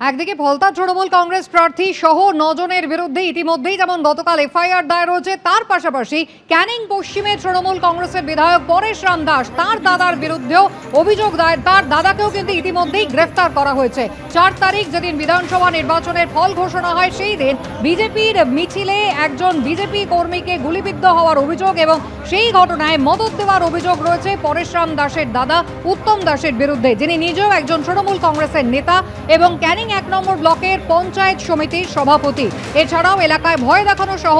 একদিকে ভলতা তৃণমূল কংগ্রেস প্রার্থী সহ 9 জনের বিরুদ্ধে ইতিমধ্যেই যেমন গতকাল এফআইআর দায়ের হয়েছে, তার পাশাপাশি ক্যানিং পশ্চিমে তৃণমূল কংগ্রেসের বিধায়ক পরেশ রাম দাস তার দাদার বিরুদ্ধেও অভিযোগ দায়ের। তার দাদাকেও কিন্তু ইতিমধ্যেই গ্রেফতার করা হয়েছে। 4 তারিখ যেদিন বিধানসভা নির্বাচনের ফল ঘোষণা হয়, সেই দিন বিজেপির মিছিলে একজন বিজেপি কর্মীকে গুলিবিদ্ধ হওয়ার অভিযোগ এবং সেই ঘটনায় মদত দেওয়ার অভিযোগ রয়েছে পরেশ রাম দাসের দাদা উত্তম দাসের বিরুদ্ধে, যিনি নিজেও একজন তৃণমূল কংগ্রেসের নেতা এবং ক্যানিং 1 নম্বর ব্লকের পঞ্চায়েত সমিতির সভাপতি। এছাড়াও এলাকায় ভয় দেখানো সহ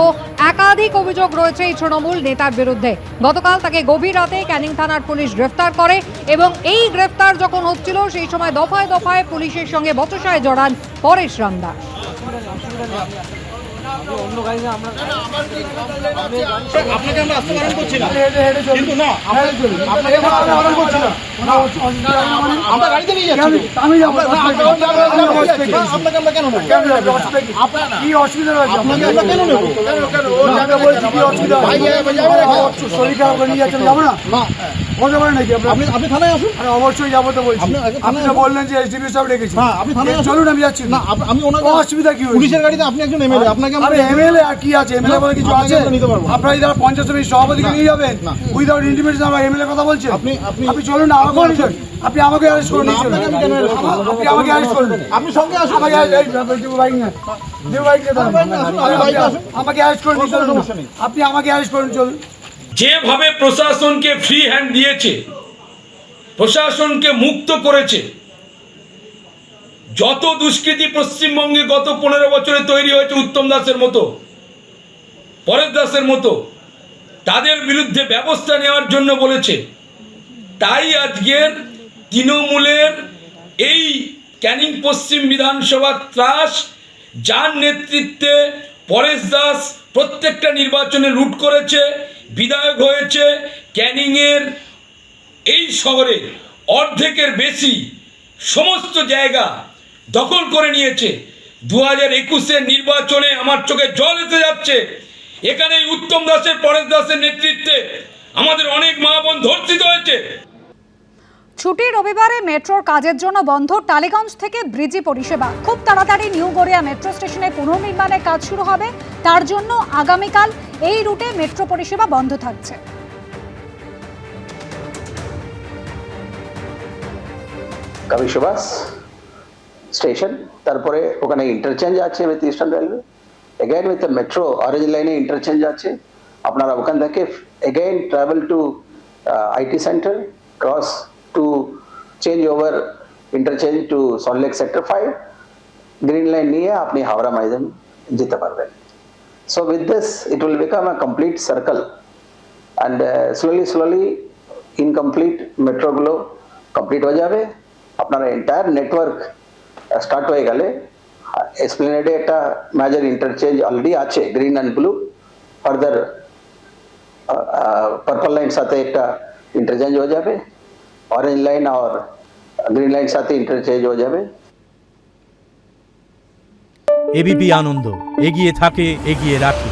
একাধিক অভিযোগ রয়েছে এই তৃণমূল নেতার বিরুদ্ধে। গতকাল তাকে গভীর রাতে ক্যানিং থানার পুলিশ গ্রেফতার করে এবং এই গ্রেফতার যখন হচ্ছিল সেই সময় দফায় দফায় পুলিশের সঙ্গে বচসায় জড়ান পরেশ রাম দাস। আপনাকে আমরা আসতে বারণ করছি না, কিন্তু না আপনাকে আমরা গাড়িতে নিয়ে যাচ্ছি। আমি আপনাকে আমরা কেন নেব? কি অসুবিধা রয়েছে? আপনাকে আমরা কেন নেব? শরীর খারাপ করে নিয়ে যাচ্ছেন, যাবো না? বলতে পারেন নাকি আপনি থানায় আসুন। অবশ্যই যাবো তো বলছি। আপনি তো বললেন যে এসডিপি সাহেব রেখেছি। হ্যাঁ, আপনি থানায় আসুন। চলুন, আমি যাচ্ছি। না, আমি ওনাকে অসুবিধা কি? পুলিশের গাড়িতে আপনি একজন এমএলএ, আপনাকে আমরা এমএলএ আর কি আছে? এমএলএ বলে কিছু আছে? নিতে পারবো। আপনারা যারা পঞ্চায়েত সমিতির সভাপতিকে নিয়ে যাবেন উইদাউট ইন্টিমেশন, আমার এমএলএ কথা বলছেন। আপনি চলুন না, আমাকে আপনি আমাকে অ্যারেস্ট করুন। আপনি আমাকে অ্যারেস্ট করুন। আপনি সঙ্গে আসুন। আমাকে অ্যারেস্ট করুন। আপনি আমাকে অ্যারেস্ট করুন, চলুন। যেভাবে প্রশাসনকে ফ্রি হ্যান্ড দিয়েছে, প্রশাসনকে মুক্ত করেছে, যত দুষ্কৃতি পশ্চিমবঙ্গে গত 15 বছরে তৈরি হয়েছে উত্তম দাসের মতো, পরেশ দাসের মতো, তাদের বিরুদ্ধে ব্যবস্থা নেওয়ার জন্য বলেছে। তাই আজকের তৃণমূলের এই ক্যানিং পশ্চিম বিধানসভার ত্রাস, যার নেতৃত্বে পরেশ দাস প্রত্যেকটা নির্বাচনে লুট করেছে, বিধায়ক হয়েছে, ক্যানিংয়ের এই শহরে অর্ধেকের বেশি সমস্ত জায়গা দখল করে নিয়েছে। 2021-এর নির্বাচনে আমার চোখে জল এসে যাচ্ছে। এখানে উত্তম দাসের, পরেশ দাসের নেতৃত্বে আমাদের অনেক মা বোন ধর্ষিত হয়েছে। ছুটির রবিবারে মেট্রোর কাজের জন্য বন্ধ টালিগঞ্জ থেকে ব্রিজি পরিষেবা। খুব তাড়াতাড়ি নিউ গড়িয়া মেট্রো স্টেশনে পুনর্নির্মাণের কাজ শুরু হবে। তার জন্য আগামীকাল এই রুটে মেট্রো পরিষেবা বন্ধ থাকছে। কবিসুবাস স্টেশন, তারপরে ওখানে ইন্টারচেঞ্জ আছে with eastern railway, again with metro orange লাইনে ইন্টারচেঞ্জ আছে। আপনারা ওখান থেকে again travel to IT centre, cross to change over interchange to Salt Lake sector 5, green line নিয়ে আপনি হাওড়া ময়দান যেতে পারবেন। So with this it will become a complete circle and slowly incomplete মেট্রোগুলো কমপ্লিট হয়ে যাবে। আপনারা এন্টায়ার নেটওয়ার্ক স্টার্ট হয়ে গেলে এসপ্লেনেডে একটা মেজর ইন্টারচেঞ্জ অলরেডি আছে, green and blue. Further purple line साथ एक इंटरचेंज हो जाए, ऑरेंज लाइन और ग्रीन लाइन साथ इंटरचेंज हो जाए। एबीपी आनंद एगिए थाके एगिए राखे।